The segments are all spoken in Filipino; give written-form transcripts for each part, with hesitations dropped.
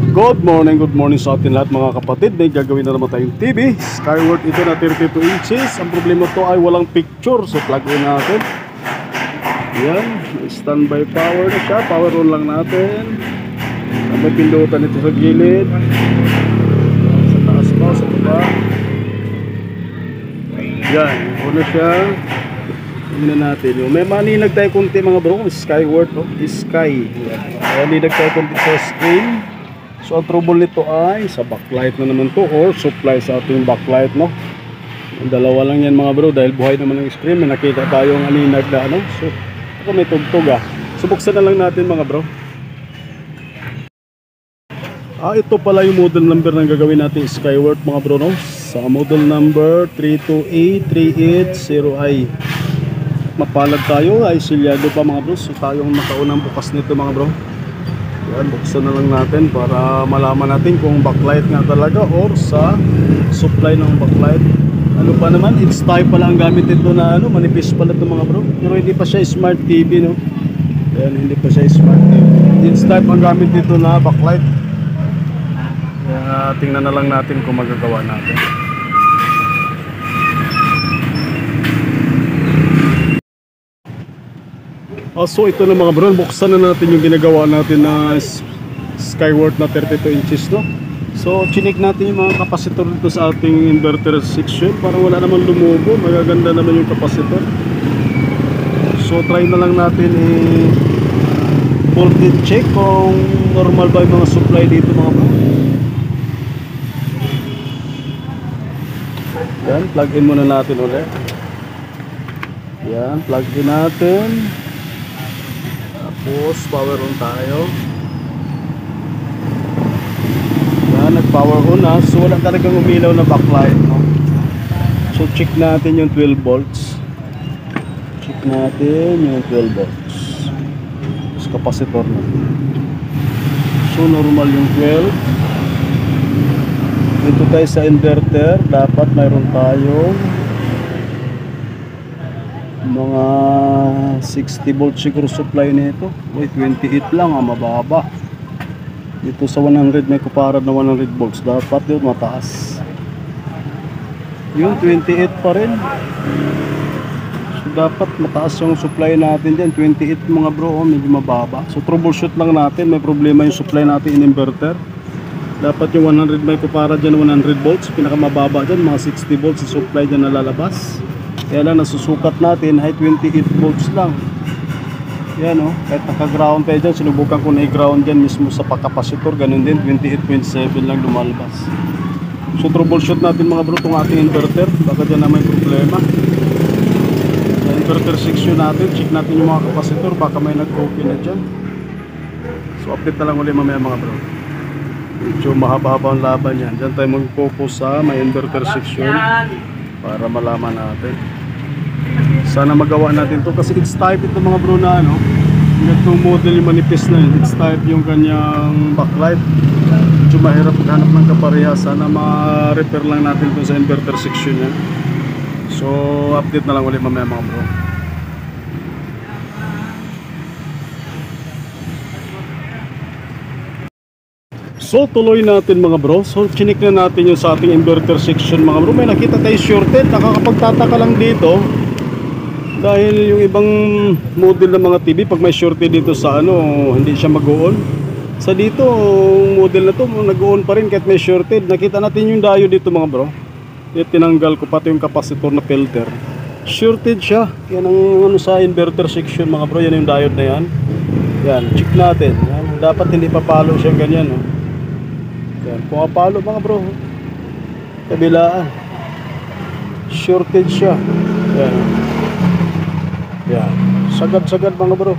Good morning sa atin lahat mga kapatid. May gagawin na naman tayong TV Skyward ito na 32 inches. Ang problema to ay walang picture, so plug in natin. Yan, standby power na siya. Power on lang natin. May pindutan ito sa gilid, sa taas pa, sa baba. Yan, una siya. Tingnan natin. May maninag tayo konti mga bro. Skyward, no? Sky. Maninag tayo konti sa screen. So ang trouble nito ay sa backlight na naman to, or supply sa ating backlight, no? Ang dalawa lang yan mga bro, dahil buhay naman ng screen. May nakita tayong aninag na ano. So ako may tugtog So buksan na lang natin mga bro. Ito pala yung model number na gagawin natin Skyward mga bro, no? Sa model number 32880i. Mapalad tayo, ay silyado pa mga bro. So tayong nakaunang bukas nito mga bro. Yan, buksan na lang natin para malaman natin kung backlight nga talaga or sa supply ng backlight. Ano pa naman, it's type pala ang gamit nito na ano, manipis pala ito mga bro. Pero hindi pa siya smart TV, no? Yan, hindi pa siya smart TV. It's type ang gamit nito na backlight. Kaya tingnan na lang natin kung magagawa natin. So ito na mga bro, buksan na natin yung ginagawa natin na Skyward na 32 inches, no? So chinik natin yung mga kapasitor dito sa ating inverter section para wala naman lumubo, magaganda naman yung kapasitor. So try na lang natin voltage check kung normal ba yung mga supply dito mga bro. Yan, plug in muna natin ulit. Yan, plug in natin. Tapos power on tayo. Yan, nag-power on na. So wala talagang umilaw na backlight, no? So check natin yung 12 volts. Check natin yung 12 volts. Tapos capacitor na. So normal yung 12. Dito tayo sa inverter. Dapat mayroon tayong mga 60 volts siguro supply nito. Wait, 28 lang, mababa. Dito sa 100 microfarad na 100 volts dapat yun mataas. Yung 28 pa rin. So dapat mataas yung supply natin dyan. 28 mga bro, medyo mababa. So troubleshoot lang natin. May problema yung supply natin in inverter. Dapat yung 100 microfarad dyan, 100 volts, pinakamababa dyan, mga 60 volts yung supply dyan na lalabas. Kaya lang nasusukat natin ay 28 volts lang. Yan o, kahit naka-ground tayo dyan, sinubukan ko na i-ground dyan mismo sa kapasitor, ganun din, 28.7 lang lumalabas. So troubleshoot natin mga bro itong ating inverter, baka dyan na may problema. Sa inverter section natin, check natin yung mga kapasitor, baka may nag-okay na dyan. So update na lang ulit mamaya mga bro. Medyo mahaba-haba ang laban yan. Dyan tayo mag-focus sa may inverter section para malaman natin. Sana magawa natin to kasi it's type ito mga bro na ano, itong model yung manipis na yun, it's type yung kanyang backlight. Medyo mahirap maghanap ng kapareha. Sana ma-repair lang natin to sa inverter section yan. So update na lang ulit mamaya mga bro. So tuloy natin mga bro. So chinik na natin yung sa ating inverter section mga bro. May nakita tayo shorted. Nakakapagtataka lang dito dahil yung ibang model ng mga TV pag may shorted dito sa ano, hindi siya mag-on. Sa dito model na to nag-on pa rin kahit may shorted. Nakita natin yung diode dito mga bro. Tinanggal ko pati yung capacitor na filter. Shorted siya. Yan ang ano sa inverter section mga bro. Yan yung diode na yan. Yan, check natin. Yan. Dapat hindi papalo siya ganyan, no? Yan, pumapalo mga bro. Kabilaan. Shorted siya. Yan. Yan. Sagad-sagad mga bro.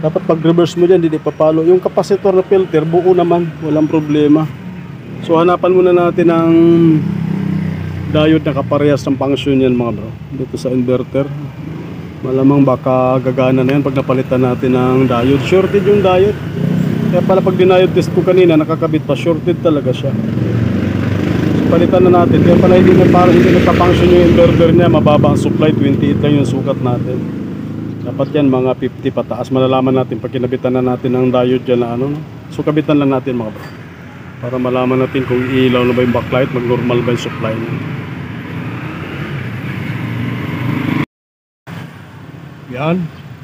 Dapat pag reverse mo dyan, hindi papalo. Yung capacitor na filter, buo naman. Walang problema. So hanapan muna natin ang diode na kaparehas ng function yan mga bro. Dito sa inverter. Malamang baka gagana na yan pag napalitan natin ng diode. Shorted yung diode. Kaya pala pag dinayod test ko kanina, nakakabit pa, shorted talaga siya. So, palitan na natin. Kaya pala hindi nagpa-function yung inverter niya, mababa ang supply, 28 lang yung sukat natin. Dapat yan mga 50 pataas. Malalaman natin pag kinabitan na natin ng diode dyan na ano, So kabitan lang natin mga bro, para malaman natin kung ilaw na ba yung backlight, mag normal ba yung supply niya. Yan,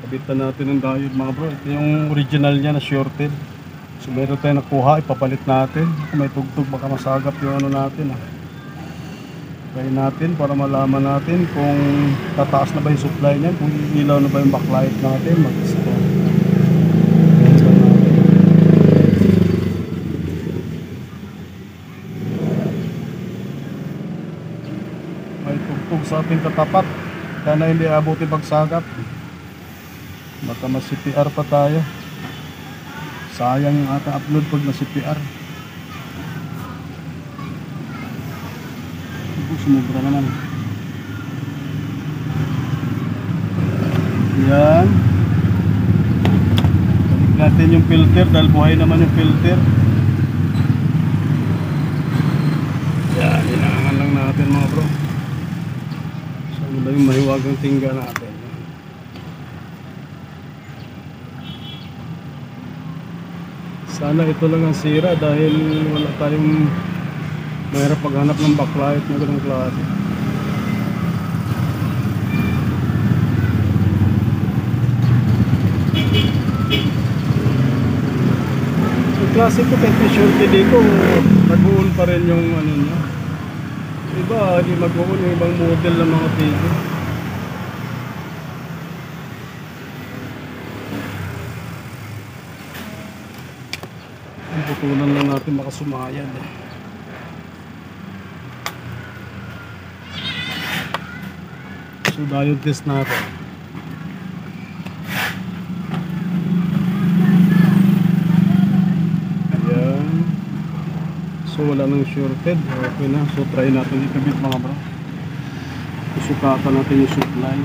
kabitan natin ang diode mga bro. Ito yung original niya na shorted. So meron tayo nakuha, ipapalit natin. Kung may tugtog baka masagap yung ano natin try natin para malaman natin kung tataas na ba yung supply niyan, kung ilaw na ba yung backlight natin. Mag-start. May tugtog sa ating katapat, sana hindi abuti pagsagap. Baka mas-CPR pa tayo. Sayang yung ating upload pag na-CPR. Sumubra naman. Yan. Balik natin yung filter dahil buhay naman yung filter. Yan, hinangan lang natin mga bro. So ano ba yung mahiwagang tingga natin. Sana ito lang ang sira dahil wala tayong mahirap paghanap ng backlight na ganung klase. Yung klase ko kahit may shorted ko, mag-uul pa rin yung ano niya. Iba, di mag-uul yung ibang model ng mga TV. Ang putulan lang natin makasumayan So diode test natin. Ayan. So wala nang shorted. Okay na. So try natin ikabit mga bro. Susukatan natin yung supply.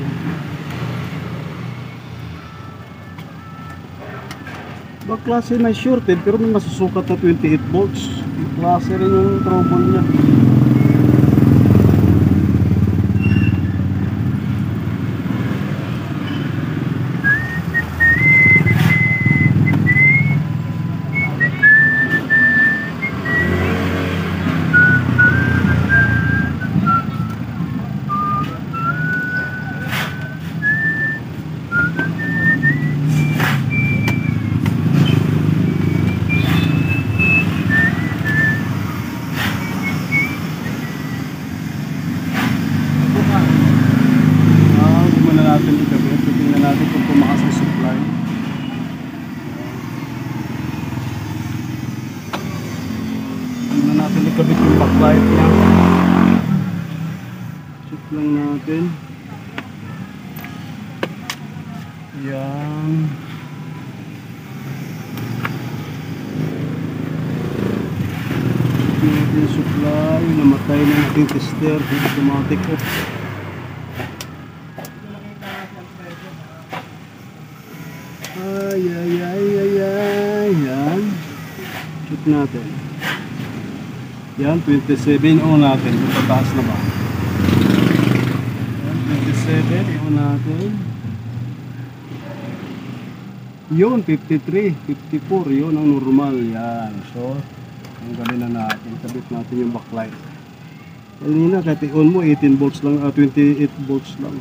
Ba klase may shorted pero may masusukat na 28 volts. Klase rin yung trouble niya. Tingnan natin kung tumaas ang supply. Tingnan natin ikabit yung backlight niya. Check lang natin. Yan. Check natin yung supply. Namatay na natin tester. Automatic off. Ay. Yan. Check natin. Yan, 27. On natin. Kung pataas na ba. Yan, 27. On natin. Yun, 53. 54. Yun ang normal. Yan. So, tanggalin na natin. Kabit natin yung backlight. Kanina, kahit i-on mo, 18 volts lang. 28 volts lang.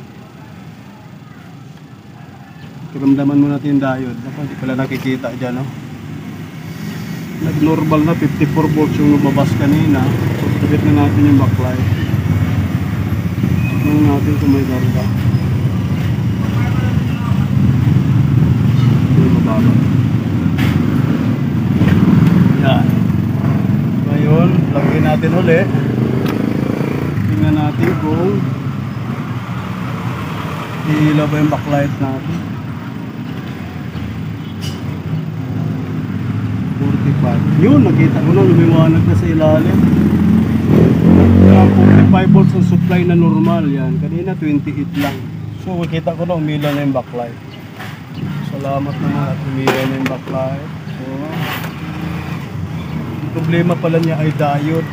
Kiramdaman mo natin yung diode. Ako, hindi pala nakikita dyan, no? Nag-normal na 54 volts yung lumabas kanina. So, kabit na natin yung backlight. Tignan natin kung may karga. Hindi mababa. Yan. Ngayon, lagyan natin ulit. Tingnan natin kung iilaw ba yung backlight natin. 45. Yun, nakita ko na lumiwanag na sa ilalim. 45 volts ang supply na normal yan. Kanina 28 lang. So makita ko na umilaw na yung backlight. Salamat naman at umilaw na yung backlight. So problema pala niya ay diode.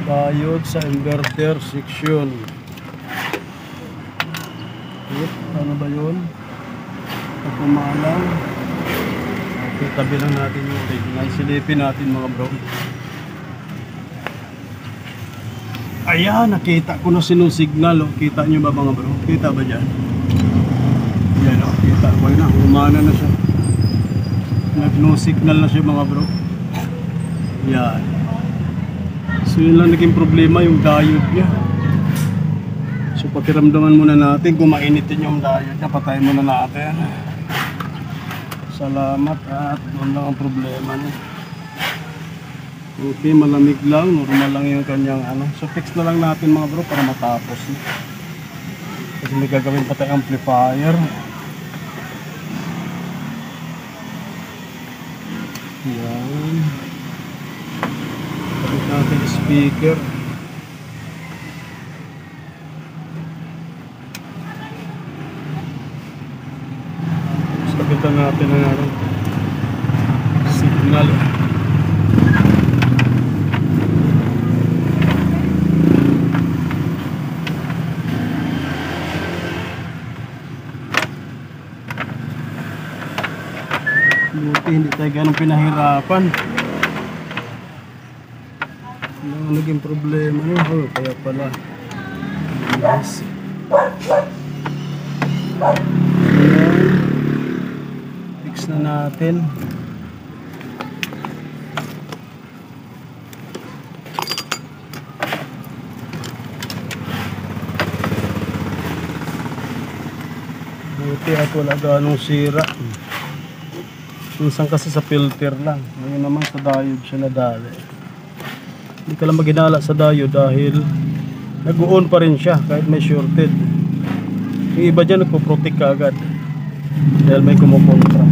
Diode sa inverter section. Ano ba yun? Pagkumalang Itabi lang natin yung original. Silipin natin mga bro. Ayan, nakita ko na sinusignal. Oh. Kita nyo ba mga bro? Kita ba dyan? Yan o, kita ko na. Humana na siya. Nag-no signal na siya mga bro. Yan. So yun lang naging problema, yung diode niya. So pakiramdaman muna natin kung mainitin yung diode niya. Patayin muna natin. Salamat at doon lang ang problema niya. Okay, malamig lang, normal lang yung kanyang ano. So fix na lang natin mga bro para matapos. Kasi may gagawin pa tayong amplifier. Yan. Kapit natin yung speaker. Tapos kapitan natin ang ano, signal. Buti hindi tayo ganun pinahirapan. Ano ang naging problema niya? Oh, kaya pala. Yes. Ayan. Fix na natin. Buti at wala ganong sira. Minsan kasi sa filter lang. Ngayon naman sa diode siya nadali. Hindi ka lang maginala sa diode dahil nag-on pa rin siya kahit may shorted. Yung iba dyan nagpo-protect ka agad dahil may kumukontra.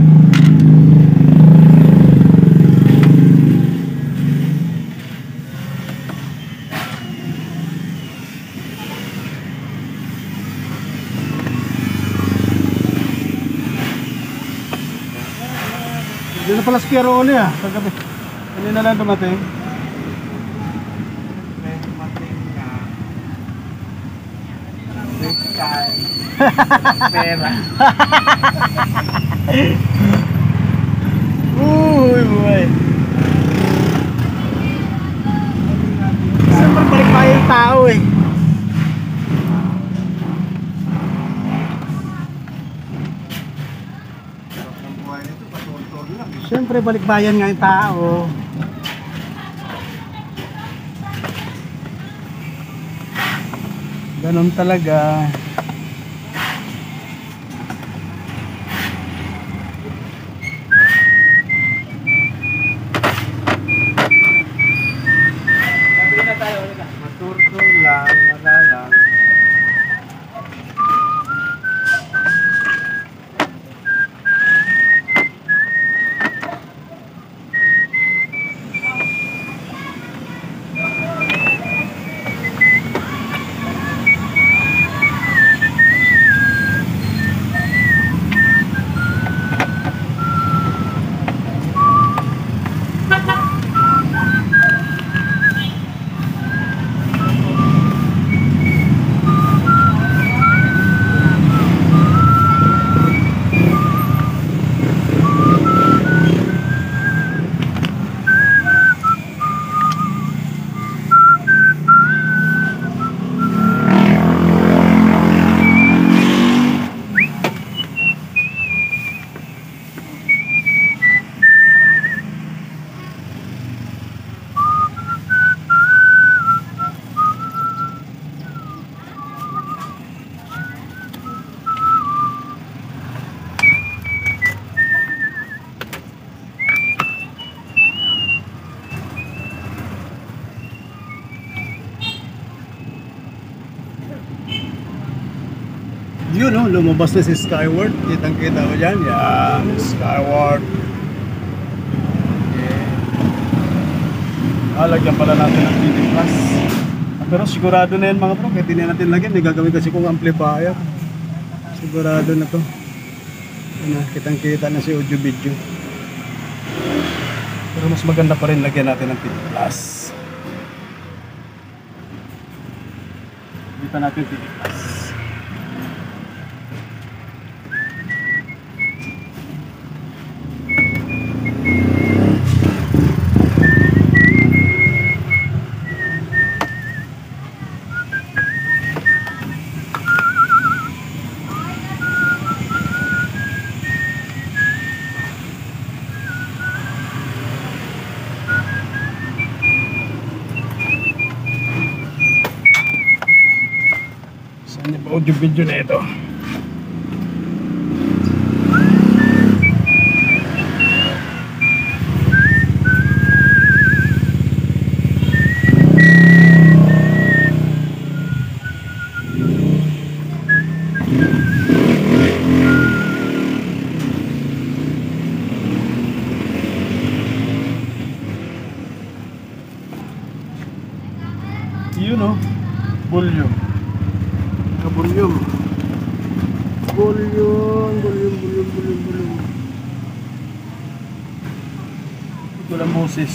Hindi na pala spiro ulit ah, kagabi. Kanina lang dumating. Pera. Uy, boy. Siyempre balik pa yung tao eh. Siyempre balikbayan nga yung tao. Ganon talaga. Sabi na tayo ulit. Maturto lang, wala lang. Yun no, lumabas na si Skyward. Kitang kita ko dyan. Yan, Skyward. Okay. Lagyan pala natin ng TV Plus. Pero sigurado na yan mga bro. Kahit hindi natin lagyan, may gagawin kasi kong amplifier. Sigurado na to. Yan, kitang kita na si audio video. Pero mas maganda pa rin lagyan natin ng TV Plus. Dito natin TV Plus. audio video na ito. Yun o, volume. Volume. Walang boses.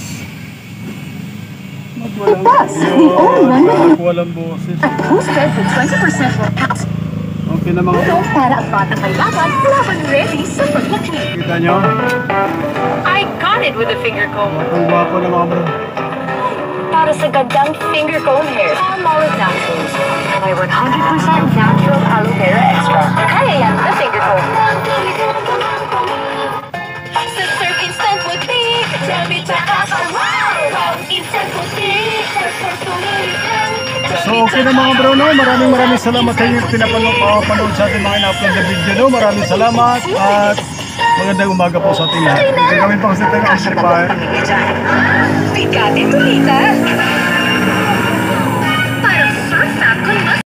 Walang boses. Boosted with 20% more pounds. Okay na mga bro. Para ang batang kailangan, laban ready sa paglaki. Kita nyo? I got it with a finger comb. Ang guwapo na mga bro. Para sa gandang finger comb hair, Palmolive Naturals. May 100% natural aloe vera extra. Kaya yan na finger comb. Sa Surf Instant Boutique, sabi wow! Instant Boutique, So okay na mga bro, no? Maraming salamat sa inyo pinapanood sa ating mga ina-upload na video, no? Maraming salamat at magandang umaga po sa ating lahat. Gagawin pa kasi tayo ang amplifier. Bigatin, Tulita!